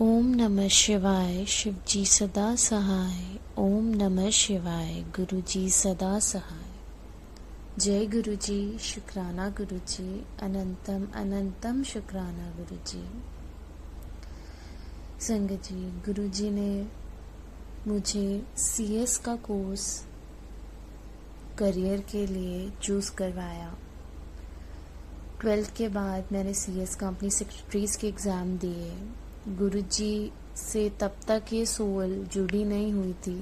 ओम नमः शिवाय। शिव जी सदा सहाय। ओम नमः शिवाय। गुरु जी सदा सहाय। जय गुरु जी। शुक्राना गुरु जी। अनंतम अनंतम शुक्राना गुरु जी। संगत जी, गुरु जी ने मुझे सीएस का कोर्स करियर के लिए चूज़ करवाया। 12th के बाद मैंने सीएस कंपनी सेक्रेटरीज के एग्ज़ाम दिए। गुरुजी से तब तक ये सोल जुड़ी नहीं हुई थी,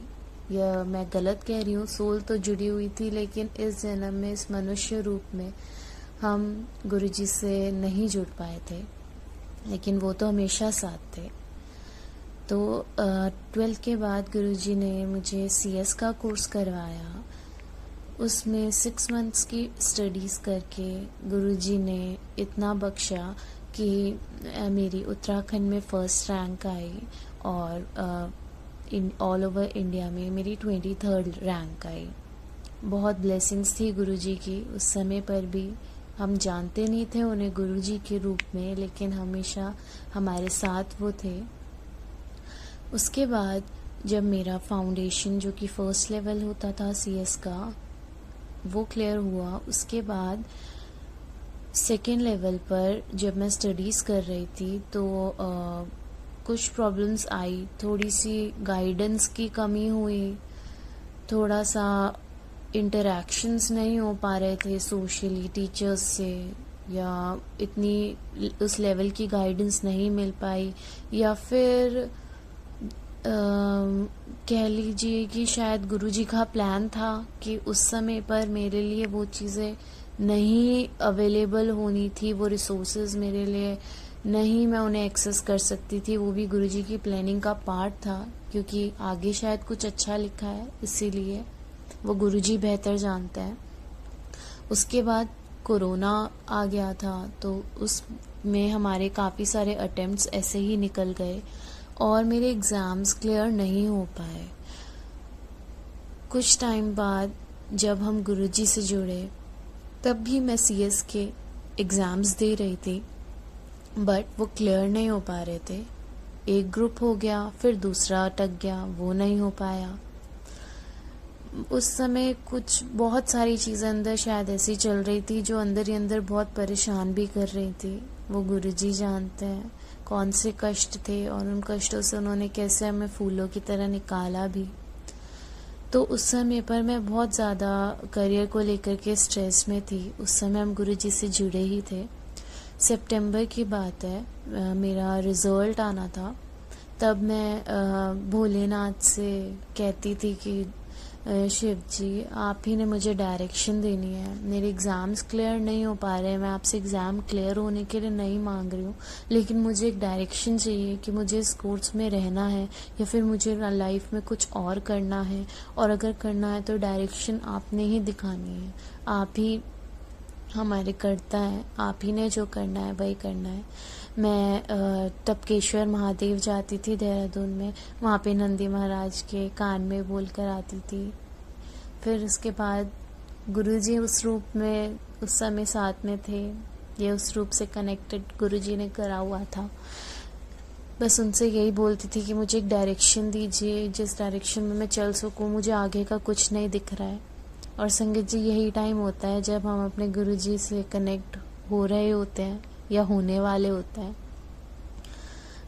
या मैं गलत कह रही हूँ, सोल तो जुड़ी हुई थी, लेकिन इस जन्म में, इस मनुष्य रूप में हम गुरुजी से नहीं जुड़ पाए थे, लेकिन वो तो हमेशा साथ थे। तो 12th के बाद गुरुजी ने मुझे सीएस का कोर्स करवाया। उसमें 6 मंथ्स की स्टडीज़ करके गुरुजी ने इतना बख्शा कि मेरी उत्तराखंड में फर्स्ट रैंक आई और ऑल ओवर इंडिया में मेरी 23rd रैंक आई। बहुत ब्लेसिंग्स थी गुरुजी की। उस समय पर भी हम जानते नहीं थे उन्हें गुरुजी के रूप में, लेकिन हमेशा हमारे साथ वो थे। उसके बाद जब मेरा फाउंडेशन, जो कि फर्स्ट लेवल होता था सीएस का, वो क्लियर हुआ, उसके बाद सेकेंड लेवल पर जब मैं स्टडीज़ कर रही थी तो कुछ प्रॉब्लम्स आई। थोड़ी सी गाइडेंस की कमी हुई, थोड़ा सा इंटरैक्शंस नहीं हो पा रहे थे सोशली टीचर्स से, या इतनी उस लेवल की गाइडेंस नहीं मिल पाई, या फिर कह लीजिए कि शायद गुरुजी का प्लान था कि उस समय पर मेरे लिए वो चीज़ें नहीं अवेलेबल होनी थी, वो रिसोर्सेज मेरे लिए नहीं मैं उन्हें एक्सेस कर सकती थी। वो भी गुरुजी की प्लानिंग का पार्ट था, क्योंकि आगे शायद कुछ अच्छा लिखा है, इसीलिए वो गुरुजी बेहतर जानते हैं। उसके बाद कोरोना आ गया था, तो उसमें हमारे काफ़ी सारे अटेम्प्ट्स ऐसे ही निकल गए और मेरे एग्ज़ाम्स क्लियर नहीं हो पाए। कुछ टाइम बाद जब हम गुरुजी से जुड़े, तब भी मैं सीएस के एग्ज़ाम्स दे रही थी, बट वो क्लियर नहीं हो पा रहे थे। एक ग्रुप हो गया, फिर दूसरा अटक गया, वो नहीं हो पाया। उस समय कुछ बहुत सारी चीज़ें अंदर शायद ऐसी चल रही थी जो अंदर ही अंदर बहुत परेशान भी कर रही थी। वो गुरुजी जानते हैं कौन से कष्ट थे, और उन कष्टों से उन्होंने कैसे हमें फूलों की तरह निकाला भी। तो उस समय पर मैं बहुत ज़्यादा करियर को लेकर के स्ट्रेस में थी। उस समय हम गुरुजी से जुड़े ही थे। सितंबर की बात है, मेरा रिज़ल्ट आना था। तब मैं भोलेनाथ से कहती थी कि शिव जी, आप ही ने मुझे डायरेक्शन देनी है। मेरे एग्ज़ाम्स क्लियर नहीं हो पा रहे हैं। मैं आपसे एग्ज़ाम क्लियर होने के लिए नहीं मांग रही हूँ, लेकिन मुझे एक डायरेक्शन चाहिए कि मुझे इस कोर्स में रहना है या फिर मुझे लाइफ में कुछ और करना है, और अगर करना है तो डायरेक्शन आपने ही दिखानी है। आप ही हमारे कर्ता हैं, आप ही ने जो करना है वही करना है। मैं टपकेश्वर महादेव जाती थी देहरादून में, वहाँ पे नंदी महाराज के कान में बोल कर आती थी। फिर उसके बाद गुरुजी उस रूप में उस समय साथ में थे, ये उस रूप से कनेक्टेड गुरुजी ने करा हुआ था। बस उनसे यही बोलती थी कि मुझे एक डायरेक्शन दीजिए, जिस डायरेक्शन में मैं चल सकूँ। मुझे आगे का कुछ नहीं दिख रहा है। और संगत जी, यही टाइम होता है जब हम अपने गुरुजी से कनेक्ट हो रहे होते हैं या होने वाले होते हैं।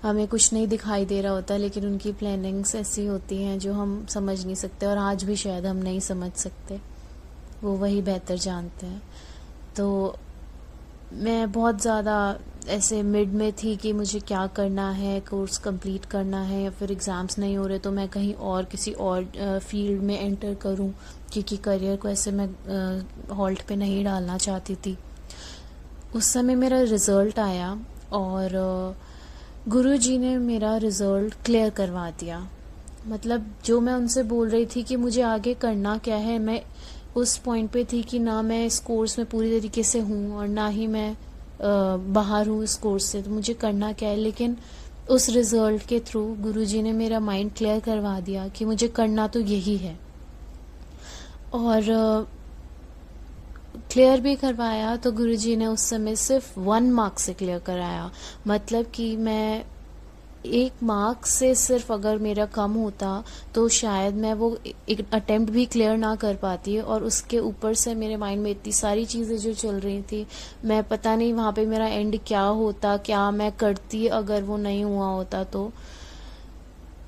हमें कुछ नहीं दिखाई दे रहा होता, लेकिन उनकी प्लानिंग्स ऐसी होती हैं जो हम समझ नहीं सकते, और आज भी शायद हम नहीं समझ सकते। वो वही बेहतर जानते हैं। तो मैं बहुत ज़्यादा ऐसे मिड में थी कि मुझे क्या करना है, कोर्स कंप्लीट करना है, या फिर एग्ज़ाम्स नहीं हो रहे तो मैं कहीं और किसी और फील्ड में एंटर करूं, क्योंकि करियर को ऐसे मैं हॉल्ट पे नहीं डालना चाहती थी। उस समय मेरा रिज़ल्ट आया और गुरुजी ने मेरा रिज़ल्ट क्लियर करवा दिया। मतलब जो मैं उनसे बोल रही थी कि मुझे आगे करना क्या है, मैं उस पॉइंट पे थी कि ना मैं इस कोर्स में पूरी तरीके से हूँ और ना ही मैं बाहर हूँ इस कोर्स से, तो मुझे करना क्या है। लेकिन उस रिज़ल्ट के थ्रू गुरुजी ने मेरा माइंड क्लियर करवा दिया कि मुझे करना तो यही है, और क्लियर भी करवाया। तो गुरुजी ने उस समय सिर्फ 1 मार्क से क्लियर कराया। मतलब कि मैं एक मार्क से सिर्फ अगर मेरा कम होता तो शायद मैं वो एक अटेम्प्ट भी क्लियर ना कर पाती, और उसके ऊपर से मेरे माइंड में इतनी सारी चीज़ें जो चल रही थी, मैं पता नहीं वहाँ पे मेरा एंड क्या होता, क्या मैं करती अगर वो नहीं हुआ होता तो,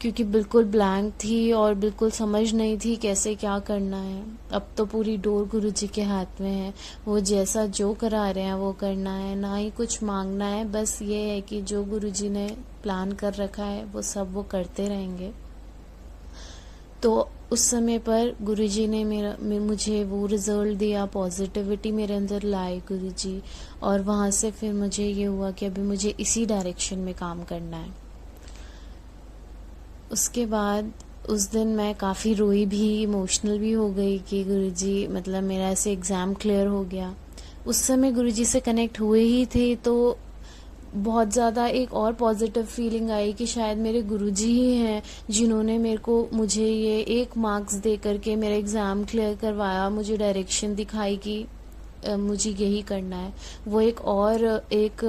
क्योंकि बिल्कुल ब्लैंक थी और बिल्कुल समझ नहीं थी कैसे क्या करना है। अब तो पूरी डोर गुरुजी के हाथ में है, वो जैसा जो करा रहे हैं वो करना है, ना ही कुछ मांगना है, बस ये है कि जो गुरुजी ने प्लान कर रखा है वो सब वो करते रहेंगे। तो उस समय पर गुरुजी ने मुझे वो रिज़ल्ट दिया, पॉजिटिविटी मेरे अंदर लाई गुरुजी, और वहाँ से फिर मुझे ये हुआ कि अभी मुझे इसी डायरेक्शन में काम करना है। उसके बाद उस दिन मैं काफ़ी रोई भी, इमोशनल भी हो गई कि गुरुजी, मतलब मेरा ऐसे एग्ज़ाम क्लियर हो गया। उस समय गुरुजी से कनेक्ट हुए ही थे तो बहुत ज़्यादा एक और पॉजिटिव फीलिंग आई कि शायद मेरे गुरुजी ही हैं जिन्होंने मुझे ये एक मार्क्स दे करके मेरा एग्ज़ाम क्लियर करवाया, मुझे डायरेक्शन दिखाई कि मुझे यही करना है। वो एक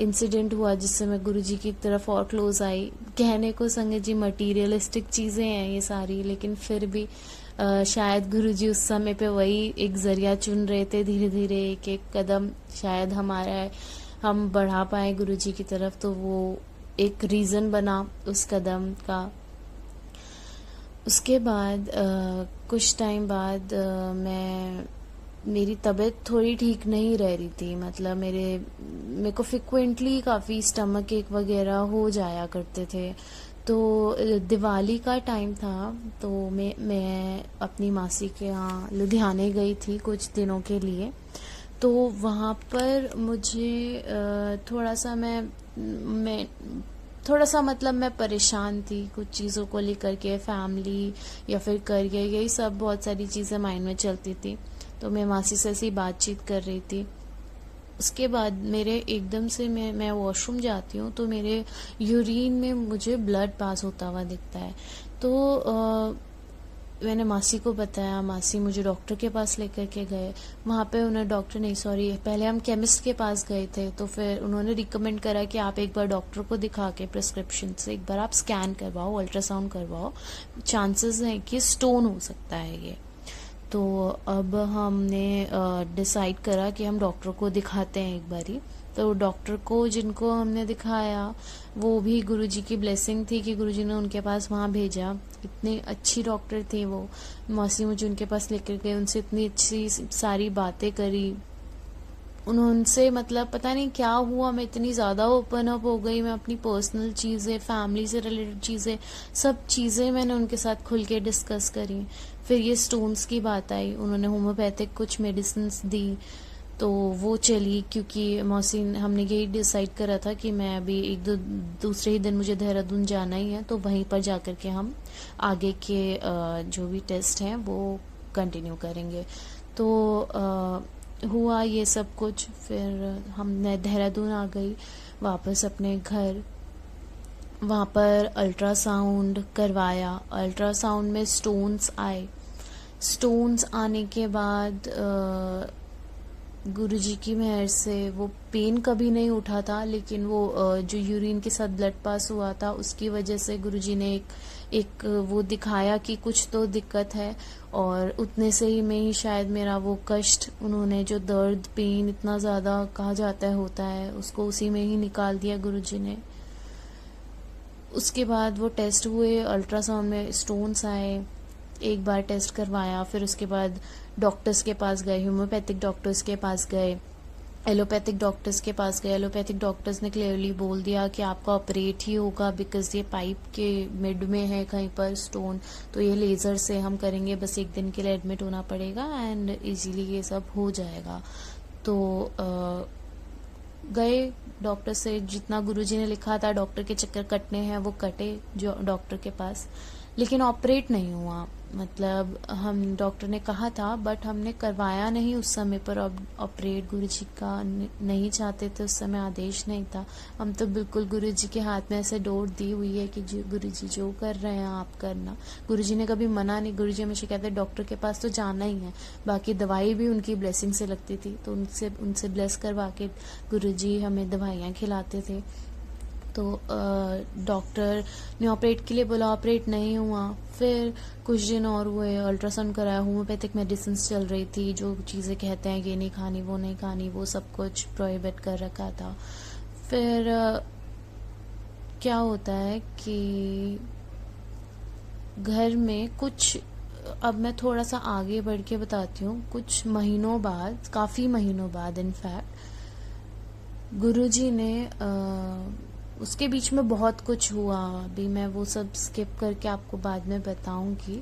इंसिडेंट हुआ जिससे मैं गुरुजी की तरफ और क्लोज आई। कहने को संगत जी मटीरियलिस्टिक चीज़ें हैं ये सारी, लेकिन फिर भी शायद गुरुजी उस समय पे वही एक ज़रिया चुन रहे थे, धीरे धीरे एक एक कदम शायद हम बढ़ा पाए गुरुजी की तरफ, तो वो एक रीज़न बना उस कदम का। उसके बाद कुछ टाइम बाद मेरी तबीयत थोड़ी ठीक नहीं रह रही थी, मतलब मेरे को फ्रिक्वेंटली काफ़ी स्टमक एक वगैरह हो जाया करते थे। तो दिवाली का टाइम था, तो मैं अपनी मासी के यहाँ लुधियाने गई थी कुछ दिनों के लिए। तो वहाँ पर मुझे थोड़ा सा मतलब मैं परेशान थी कुछ चीज़ों को लेकर के, फैमिली या फिर करियर, यही सब बहुत सारी चीज़ें माइंड में चलती थी। तो मैं मासी से ऐसी बातचीत कर रही थी। उसके बाद मेरे एकदम से मैं वॉशरूम जाती हूँ तो मेरे यूरिन में मुझे ब्लड पास होता हुआ दिखता है। तो मैंने मासी को बताया, मासी मुझे डॉक्टर के पास लेकर के गए। वहाँ पे पहले हम केमिस्ट के पास गए थे, तो फिर उन्होंने रिकमेंड करा कि आप एक बार डॉक्टर को दिखा के प्रिस्क्रिप्शन से एक बार आप स्कैन करवाओ, अल्ट्रासाउंड करवाओ, चांसेस हैं कि स्टोन हो सकता है ये। तो अब हमने डिसाइड करा कि हम डॉक्टर को दिखाते हैं एक बारी। तो डॉक्टर को जिनको हमने दिखाया वो भी गुरुजी की ब्लेसिंग थी कि गुरुजी ने उनके पास वहाँ भेजा। इतनी अच्छी डॉक्टर थी वो, मौसी मुझे उनके पास लेकर गए, उनसे इतनी अच्छी सारी बातें करी उनसे, मतलब पता नहीं क्या हुआ, मैं इतनी ज़्यादा ओपन अप हो गई। मैं अपनी पर्सनल चीज़ें, फैमिली से रिलेटेड चीज़ें, सब चीज़ें मैंने उनके साथ खुल के डिस्कस करी। फिर ये स्टोन्स की बात आई, उन्होंने होम्योपैथिक कुछ मेडिसिन्स दी तो वो चली, क्योंकि मौसी हमने यही डिसाइड करा था कि मैं अभी दूसरे ही दिन मुझे देहरादून जाना ही है, तो वहीं पर जाकर के हम आगे के जो भी टेस्ट हैं वो कंटिन्यू करेंगे। तो हुआ ये सब कुछ, फिर हमने देहरादून आ गई वापस अपने घर। वहाँ पर अल्ट्रासाउंड करवाया, अल्ट्रासाउंड में स्टोन्स आए। स्टोन्स आने के बाद गुरुजी की मेहर से वो पेन कभी नहीं उठा था, लेकिन वो जो यूरिन के साथ ब्लड पास हुआ था उसकी वजह से गुरुजी ने एक वो दिखाया कि कुछ तो दिक्कत है, और उतने से ही में ही शायद मेरा वो कष्ट, उन्होंने जो दर्द, पेन इतना ज़्यादा कहा जाता है होता है, उसको उसी में ही निकाल दिया गुरुजी ने। उसके बाद वो टेस्ट हुए, अल्ट्रासाउंड में स्टोन्स आए, एक बार टेस्ट करवाया, फिर उसके बाद डॉक्टर्स के पास गए, होम्योपैथिक डॉक्टर्स के पास गए, एलोपैथिक डॉक्टर्स के पास गए। एलोपैथिक डॉक्टर्स ने क्लियरली बोल दिया कि आपका ऑपरेट ही होगा, बिकॉज ये पाइप के मिड में है कहीं पर स्टोन, तो ये लेज़र से हम करेंगे, बस एक दिन के लिए एडमिट होना पड़ेगा एंड इजीली ये सब हो जाएगा। तो गए डॉक्टर से, जितना गुरुजी ने लिखा था डॉक्टर के चक्कर कटने हैं वो कटे जो डॉक्टर के पास, लेकिन ऑपरेट नहीं हुआ। मतलब हम डॉक्टर ने कहा था बट हमने करवाया नहीं उस समय पर ऑपरेट, गुरुजी का नहीं चाहते थे, उस समय आदेश नहीं था। हम तो बिल्कुल गुरुजी के हाथ में ऐसे डोर दी हुई है कि गुरुजी जो कर रहे हैं आप करना। गुरुजी ने कभी मना नहीं, गुरुजी हमेशा कहते डॉक्टर के पास तो जाना ही है। बाकी दवाई भी उनकी ब्लेसिंग से लगती थी, तो उनसे ब्लेस करवा के गुरुजी हमें दवाइयाँ खिलाते थे। तो डॉक्टर ने ऑपरेट के लिए बोला, ऑपरेट नहीं हुआ। फिर कुछ दिन और हुए, अल्ट्रासाउंड कराया, होम्योपैथिक मेडिसिन चल रही थी, जो चीज़ें कहते हैं ये नहीं खानी वो नहीं खानी, वो सब कुछ प्रोहिबिट कर रखा था। फिर क्या होता है कि घर में कुछ, अब मैं थोड़ा सा आगे बढ़ के बताती हूँ, कुछ महीनों बाद, काफ़ी महीनों बाद इनफैक्ट गुरुजी ने उसके बीच में बहुत कुछ हुआ, अभी मैं वो सब स्किप करके आपको बाद में बताऊंगी।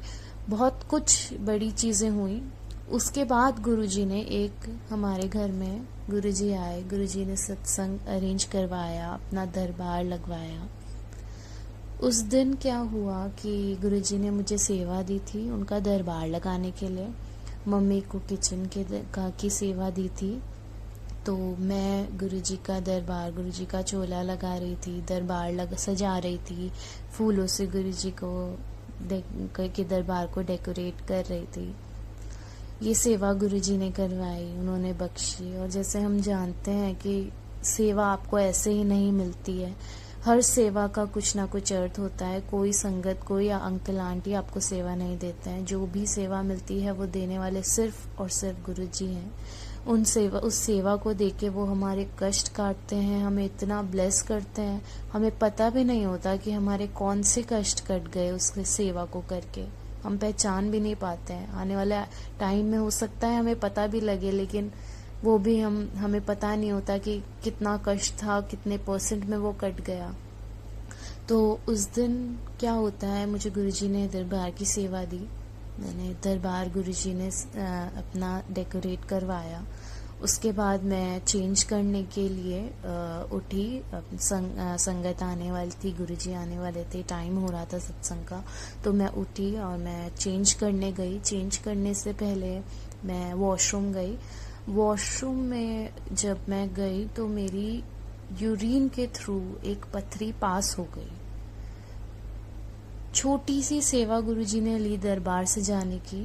बहुत कुछ बड़ी चीज़ें हुई। उसके बाद गुरुजी ने एक, हमारे घर में गुरुजी आए, गुरुजी ने सत्संग अरेंज करवाया, अपना दरबार लगवाया। उस दिन क्या हुआ कि गुरुजी ने मुझे सेवा दी थी उनका दरबार लगाने के लिए, मम्मी को किचन की सेवा दी थी। तो मैं गुरुजी का दरबार, गुरुजी का चोला लगा रही थी, दरबार सजा रही थी, फूलों से गुरुजी को के दरबार को डेकोरेट कर रही थी। ये सेवा गुरुजी ने करवाई, उन्होंने बख्शी। और जैसे हम जानते हैं कि सेवा आपको ऐसे ही नहीं मिलती है, हर सेवा का कुछ ना कुछ अर्थ होता है। कोई संगत, कोई अंकल आंटी आपको सेवा नहीं देते हैं। जो भी सेवा मिलती है वो देने वाले सिर्फ और सिर्फ गुरुजी हैं। उस सेवा को देके वो हमारे कष्ट काटते हैं, हमें इतना ब्लेस करते हैं, हमें पता भी नहीं होता कि हमारे कौन से कष्ट कट गए उस सेवा को करके। हम पहचान भी नहीं पाते हैं। आने वाले टाइम में हो सकता है हमें पता भी लगे, लेकिन वो भी हमें पता नहीं होता कि कितना कष्ट था, कितने % में वो कट गया। तो उस दिन क्या होता है, मुझे गुरुजी ने दरबार की सेवा दी। मैंने दरबार गुरुजी ने अपना डेकोरेट करवाया। उसके बाद मैं चेंज करने के लिए उठी। संगत आने वाली थी, गुरुजी आने वाले थे, टाइम हो रहा था सत्संग का। तो मैं उठी और मैं चेंज करने गई। चेंज करने से पहले मैं वॉशरूम गई। वॉशरूम में जब मैं गई तो मेरी यूरिन के थ्रू एक पथरी पास हो गई। छोटी सी सेवा गुरुजी ने ली दरबार से जाने की,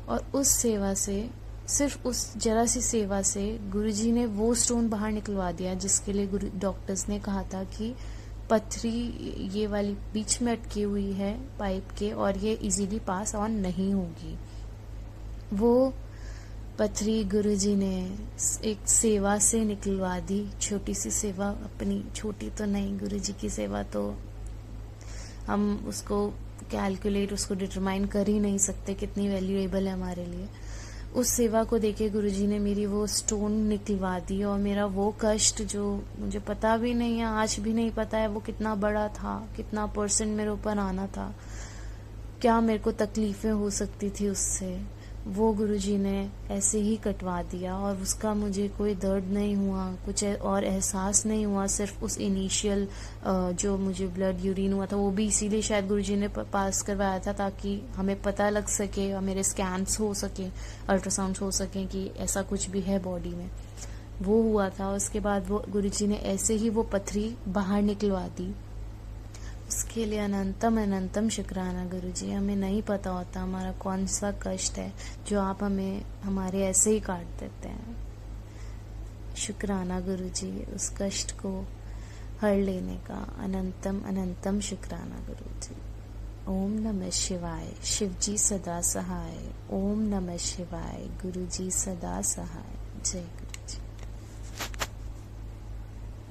और उस सेवा से, सिर्फ उस जरा सी सेवा से गुरुजी ने वो स्टोन बाहर निकलवा दिया जिसके लिए डॉक्टर्स ने कहा था कि पथरी ये वाली बीच में अटकी हुई है पाइप के, और ये इजीली पास ऑन नहीं होगी। वो पथरी गुरुजी ने एक सेवा से निकलवा दी। छोटी सी सेवा, अपनी छोटी तो नहीं, गुरुजी की सेवा तो हम उसको कैलकुलेट, उसको डिटरमाइन कर ही नहीं सकते कितनी वैल्यूएबल है हमारे लिए। उस सेवा को देके गुरुजी ने मेरी वो स्टोन निकलवा दी, और मेरा वो कष्ट जो मुझे पता भी नहीं है, आज भी नहीं पता है वो कितना बड़ा था, कितना % मेरे ऊपर आना था, क्या मेरे को तकलीफें हो सकती थी उससे, वो गुरुजी ने ऐसे ही कटवा दिया। और उसका मुझे कोई दर्द नहीं हुआ, कुछ और एहसास नहीं हुआ। सिर्फ उस इनिशियल जो मुझे ब्लड यूरिन हुआ था, वो भी इसीलिए शायद गुरुजी ने पास करवाया था ताकि हमें पता लग सके, मेरे स्कैन्स हो सके, अल्ट्रासाउंड हो सके कि ऐसा कुछ भी है बॉडी में। वो हुआ था। उसके बाद वो गुरुजी ने ऐसे ही वो पथरी बाहर निकलवा दी। उसके लिए अनंतम अनंतम शुक्राना गुरुजी। हमें नहीं पता होता हमारा कौन सा कष्ट है जो आप हमें हमारे ऐसे ही काट देते हैं। शुक्राना गुरुजी, उस कष्ट को हर लेने का अनंतम अनंतम शुक्राना गुरुजी। ओम नमः शिवाय। शिवजी सदा सहाय। ओम नमः शिवाय। गुरुजी सदा सहाय। जय गुरु।